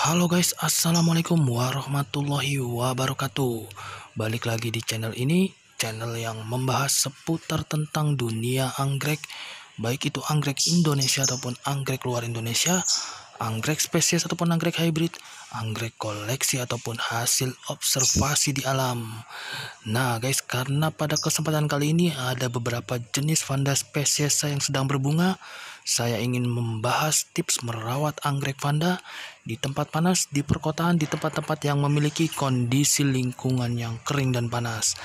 Halo guys, assalamualaikum warahmatullahi wabarakatuh. Balik lagi di channel ini, channel yang membahas seputar tentang dunia anggrek, baik itu anggrek Indonesia ataupun anggrek luar Indonesia, anggrek spesies ataupun anggrek hybrid, anggrek koleksi ataupun hasil observasi di alam. Nah guys, karena pada kesempatan kali ini ada beberapa jenis vanda spesies yang sedang berbunga, saya ingin membahas tips merawat anggrek vanda di tempat panas, di perkotaan, di tempat-tempat yang memiliki kondisi lingkungan yang kering dan panas.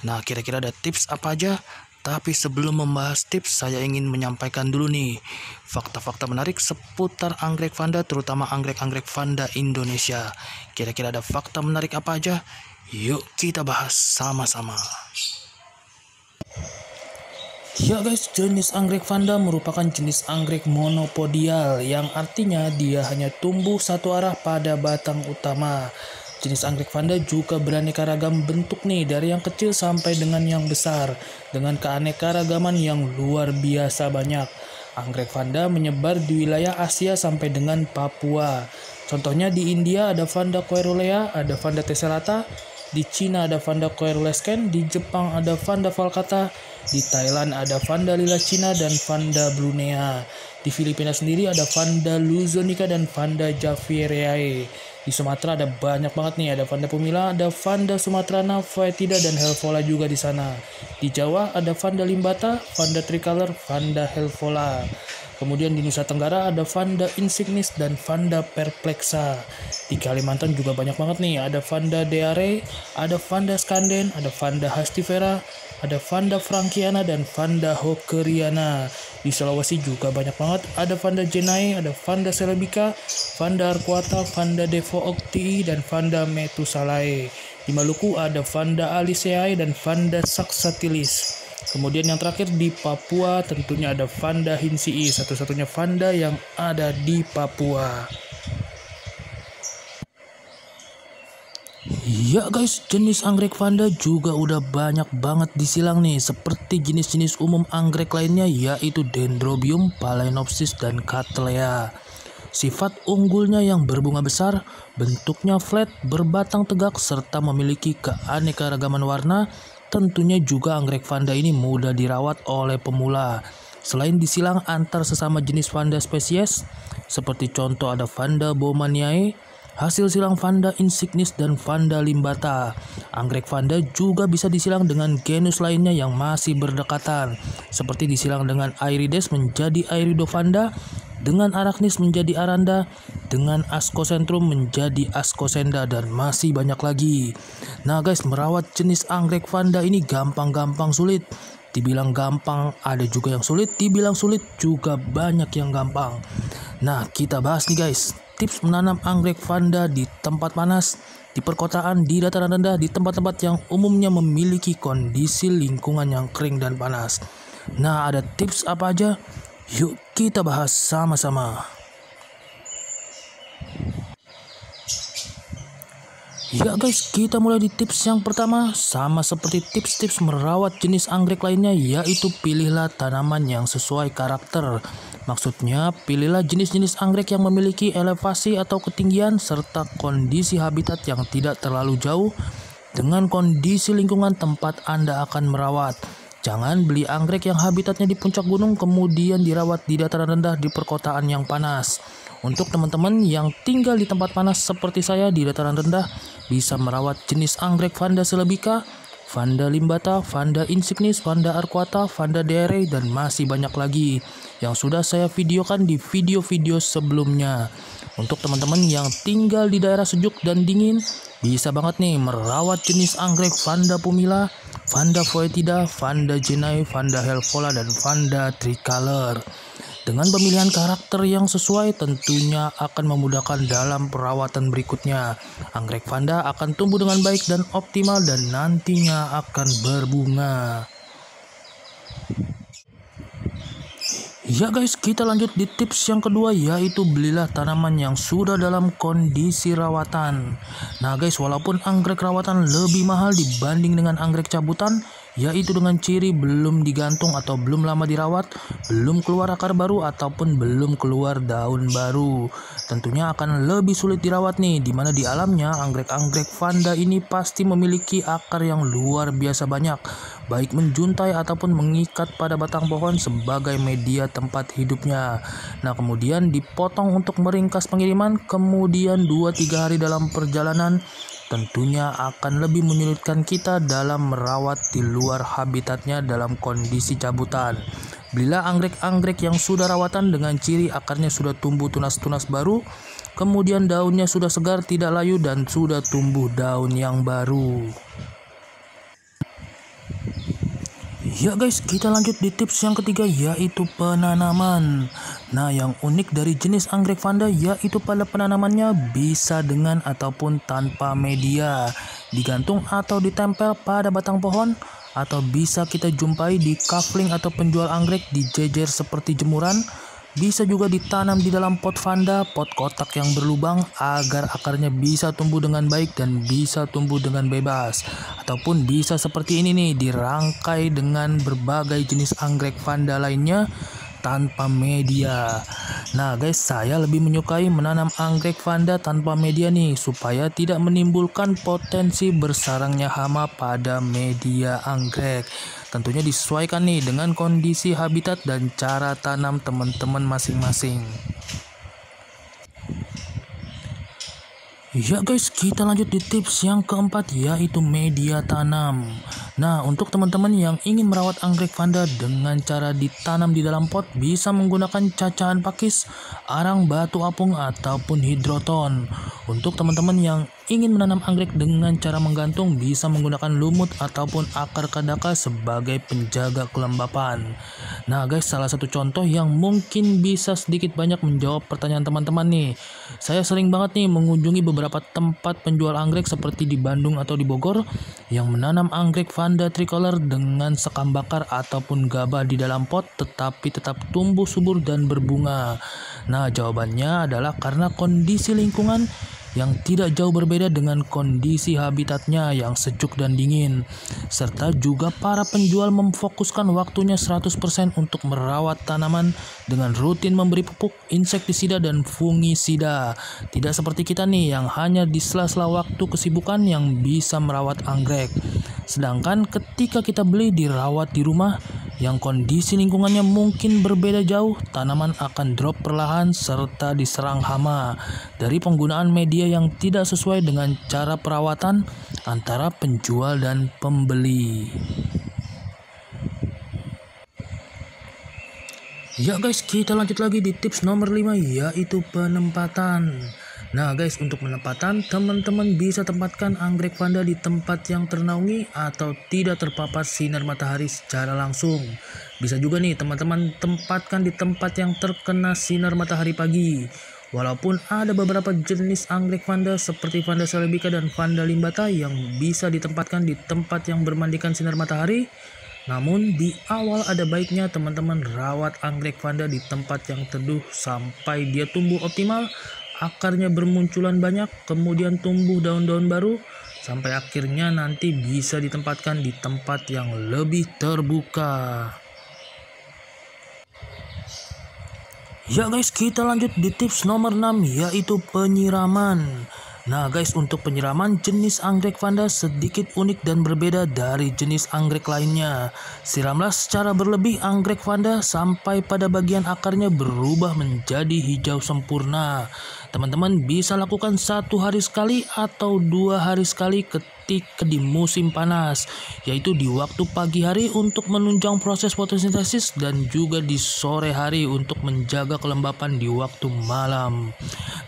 Nah, kira-kira ada tips apa aja? Tapi sebelum membahas tips, saya ingin menyampaikan dulu nih fakta-fakta menarik seputar anggrek vanda, terutama anggrek-anggrek vanda Indonesia. Kira-kira ada fakta menarik apa aja? Yuk kita bahas sama-sama. Ya guys, jenis anggrek vanda merupakan jenis anggrek monopodial yang artinya dia hanya tumbuh satu arah pada batang utama. Jenis anggrek vanda juga beraneka ragam bentuk nih, dari yang kecil sampai dengan yang besar, dengan keanekaragaman yang luar biasa banyak. Anggrek vanda menyebar di wilayah Asia sampai dengan Papua. Contohnya di India ada Vanda coerulea, ada Vanda tessellata, di Cina ada Vanda coerulescens, di Jepang ada Vanda valcata, di Thailand ada Vanda lila Cina dan Vanda brunea. Di Filipina sendiri ada Vanda luzonica dan Vanda javieriae. Di Sumatera ada banyak banget nih, ada Vanda pumila, ada Vanda sumatrana, foetida dan helvola juga di sana. Di Jawa ada Vanda limbata, Vanda tricolor, Vanda helvola. Kemudian di Nusa Tenggara ada Vanda insignis dan Vanda perplexa. Di Kalimantan juga banyak banget nih, ada Vanda deare, ada Vanda scanden, ada Vanda hastifera, ada Vanda frankiana dan Vanda hockeriana. Di Sulawesi juga banyak banget, ada Vanda jenae, ada Vanda celebica, Vanda arcuata, Vanda devooctii dan Vanda metusalae. Di Maluku ada Vanda aliceae dan Vanda saxatilis. Kemudian yang terakhir di Papua tentunya ada Vanda hinsii, satu-satunya Vanda yang ada di Papua. Ya guys, jenis anggrek vanda juga udah banyak banget disilang nih, seperti jenis-jenis umum anggrek lainnya yaitu Dendrobium, Phalaenopsis, dan Cattleya. Sifat unggulnya yang berbunga besar, bentuknya flat, berbatang tegak, serta memiliki keanekaragaman warna. Tentunya juga anggrek vanda ini mudah dirawat oleh pemula. Selain disilang antar sesama jenis vanda spesies, seperti contoh ada Vanda baumannii, hasil silang Vanda insignis dan Vanda limbata. Anggrek vanda juga bisa disilang dengan genus lainnya yang masih berdekatan, seperti disilang dengan Aerides menjadi Aeridovanda, dengan Arachnis menjadi Aranda, dengan Ascocentrum menjadi Ascocenda, dan masih banyak lagi. Nah guys, merawat jenis anggrek vanda ini gampang-gampang sulit. Dibilang gampang ada juga yang sulit, dibilang sulit juga banyak yang gampang. Nah kita bahas nih guys, tips menanam anggrek vanda di tempat panas, di perkotaan, di dataran rendah, di tempat-tempat yang umumnya memiliki kondisi lingkungan yang kering dan panas. Nah ada tips apa aja? Yuk kita bahas sama-sama. Ya guys, kita mulai di tips yang pertama. Sama seperti tips-tips merawat jenis anggrek lainnya, yaitu pilihlah tanaman yang sesuai karakter. Maksudnya, pilihlah jenis-jenis anggrek yang memiliki elevasi atau ketinggian serta kondisi habitat yang tidak terlalu jauh dengan kondisi lingkungan tempat Anda akan merawat. Jangan beli anggrek yang habitatnya di puncak gunung kemudian dirawat di dataran rendah di perkotaan yang panas. Untuk teman-teman yang tinggal di tempat panas seperti saya di dataran rendah, bisa merawat jenis anggrek Vanda celebica, Vanda limbata, Vanda insignis, Vanda arcuata, Vanda deare, dan masih banyak lagi yang sudah saya videokan di video-video sebelumnya. Untuk teman-teman yang tinggal di daerah sejuk dan dingin, bisa banget nih merawat jenis anggrek Vanda pumila, Vanda foetida, Vanda jenae, Vanda helvola, dan Vanda tricolor. Dengan pemilihan karakter yang sesuai tentunya akan memudahkan dalam perawatan berikutnya. Anggrek vanda akan tumbuh dengan baik dan optimal dan nantinya akan berbunga. Ya guys, kita lanjut di tips yang kedua, yaitu belilah tanaman yang sudah dalam kondisi rawatan. Nah guys, walaupun anggrek rawatan lebih mahal dibanding dengan anggrek cabutan, yaitu dengan ciri belum digantung atau belum lama dirawat, belum keluar akar baru ataupun belum keluar daun baru. Tentunya akan lebih sulit dirawat nih, dimana di alamnya anggrek-anggrek vanda ini pasti memiliki akar yang luar biasa banyak, baik menjuntai ataupun mengikat pada batang pohon sebagai media tempat hidupnya. Nah, kemudian dipotong untuk meringkas pengiriman, kemudian 2-3 hari dalam perjalanan tentunya akan lebih menyulitkan kita dalam merawat di luar habitatnya dalam kondisi cabutan. Belilah anggrek-anggrek yang sudah rawatan dengan ciri akarnya sudah tumbuh tunas-tunas baru, kemudian daunnya sudah segar, tidak layu, dan sudah tumbuh daun yang baru. Ya guys, kita lanjut di tips yang ketiga, yaitu penanaman. Nah, yang unik dari jenis anggrek vanda yaitu pada penanamannya bisa dengan ataupun tanpa media, digantung atau ditempel pada batang pohon, atau bisa kita jumpai di kafling atau penjual anggrek dijejer seperti jemuran. Bisa juga ditanam di dalam pot vanda, pot kotak yang berlubang agar akarnya bisa tumbuh dengan baik dan bisa tumbuh dengan bebas. Ataupun bisa seperti ini nih, dirangkai dengan berbagai jenis anggrek vanda lainnya tanpa media. Nah guys, saya lebih menyukai menanam anggrek vanda tanpa media nih, supaya tidak menimbulkan potensi bersarangnya hama pada media anggrek. Tentunya disesuaikan nih dengan kondisi habitat dan cara tanam teman-teman masing-masing. Ya guys, kita lanjut di tips yang keempat, yaitu media tanam. Nah, untuk teman-teman yang ingin merawat anggrek vanda dengan cara ditanam di dalam pot, bisa menggunakan cacahan pakis, arang batu apung, ataupun hidroton. Untuk teman-teman yang ingin menanam anggrek dengan cara menggantung, bisa menggunakan lumut ataupun akar kadaka sebagai penjaga kelembapan. Nah guys, salah satu contoh yang mungkin bisa sedikit banyak menjawab pertanyaan teman-teman nih. Saya sering banget nih mengunjungi beberapa tempat penjual anggrek seperti di Bandung atau di Bogor yang menanam anggrek vanda tricolor dengan sekam bakar ataupun gabah di dalam pot, tetapi tetap tumbuh subur dan berbunga. Nah, jawabannya adalah karena kondisi lingkungan yang tidak jauh berbeda dengan kondisi habitatnya yang sejuk dan dingin, serta juga para penjual memfokuskan waktunya 100% untuk merawat tanaman dengan rutin memberi pupuk, insektisida, dan fungisida. Tidak seperti kita nih yang hanya di sela-sela waktu kesibukan yang bisa merawat anggrek. Sedangkan ketika kita beli dirawat di rumah yang kondisi lingkungannya mungkin berbeda jauh, tanaman akan drop perlahan serta diserang hama dari penggunaan media yang tidak sesuai dengan cara perawatan antara penjual dan pembeli. Ya guys, kita lanjut lagi di tips nomor 5, yaitu penempatan. Nah guys, untuk penempatan, teman-teman bisa tempatkan anggrek vanda di tempat yang ternaungi atau tidak terpapar sinar matahari secara langsung. Bisa juga nih teman-teman tempatkan di tempat yang terkena sinar matahari pagi. Walaupun ada beberapa jenis anggrek vanda seperti Vanda celebica dan Vanda limbata yang bisa ditempatkan di tempat yang bermandikan sinar matahari, namun di awal ada baiknya teman-teman rawat anggrek vanda di tempat yang teduh sampai dia tumbuh optimal, akarnya bermunculan banyak, kemudian tumbuh daun-daun baru, sampai akhirnya nanti bisa ditempatkan di tempat yang lebih terbuka. Ya guys, kita lanjut di tips nomor 6, yaitu penyiraman. Nah guys, untuk penyiraman, jenis anggrek vanda sedikit unik dan berbeda dari jenis anggrek lainnya. Siramlah secara berlebih anggrek vanda sampai pada bagian akarnya berubah menjadi hijau sempurna. Teman-teman bisa lakukan 1 hari sekali atau 2 hari sekali ketika di musim panas, yaitu di waktu pagi hari untuk menunjang proses fotosintesis dan juga di sore hari untuk menjaga kelembapan di waktu malam.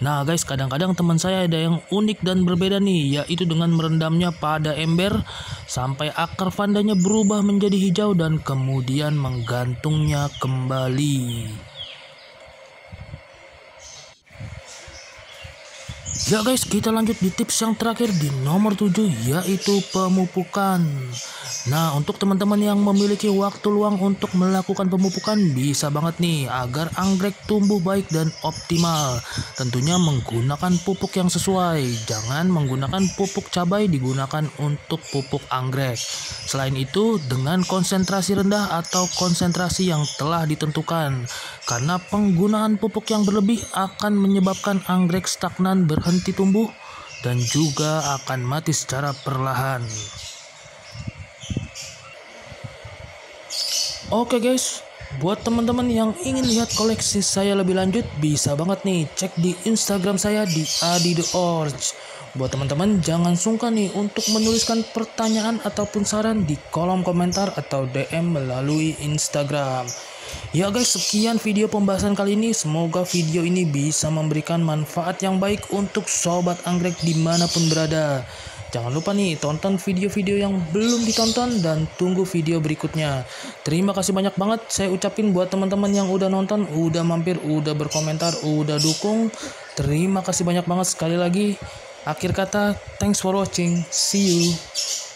Nah guys, kadang-kadang teman saya ada yang unik dan berbeda nih, yaitu dengan merendamnya pada ember sampai akar vandanya berubah menjadi hijau dan kemudian menggantungnya kembali. Ya guys, kita lanjut di tips yang terakhir di nomor 7, yaitu pemupukan. Nah, untuk teman-teman yang memiliki waktu luang untuk melakukan pemupukan, bisa banget nih agar anggrek tumbuh baik dan optimal. Tentunya menggunakan pupuk yang sesuai. Jangan menggunakan pupuk cabai, digunakan untuk pupuk anggrek. Selain itu, dengan konsentrasi rendah atau konsentrasi yang telah ditentukan. Karena penggunaan pupuk yang berlebih akan menyebabkan anggrek stagnan, berhenti tumbuh, dan juga akan mati secara perlahan. Oke guys, buat teman-teman yang ingin lihat koleksi saya lebih lanjut, bisa banget nih cek di Instagram saya di adi_the_orch. Buat teman-teman jangan sungkan nih untuk menuliskan pertanyaan ataupun saran di kolom komentar atau DM melalui Instagram. Ya guys, sekian video pembahasan kali ini. Semoga video ini bisa memberikan manfaat yang baik untuk sobat anggrek dimanapun berada. Jangan lupa nih tonton video-video yang belum ditonton dan tunggu video berikutnya. Terima kasih banyak banget saya ucapin buat teman-teman yang udah nonton, udah mampir, udah berkomentar, udah dukung. Terima kasih banyak banget sekali lagi. Akhir kata, thanks for watching. See you.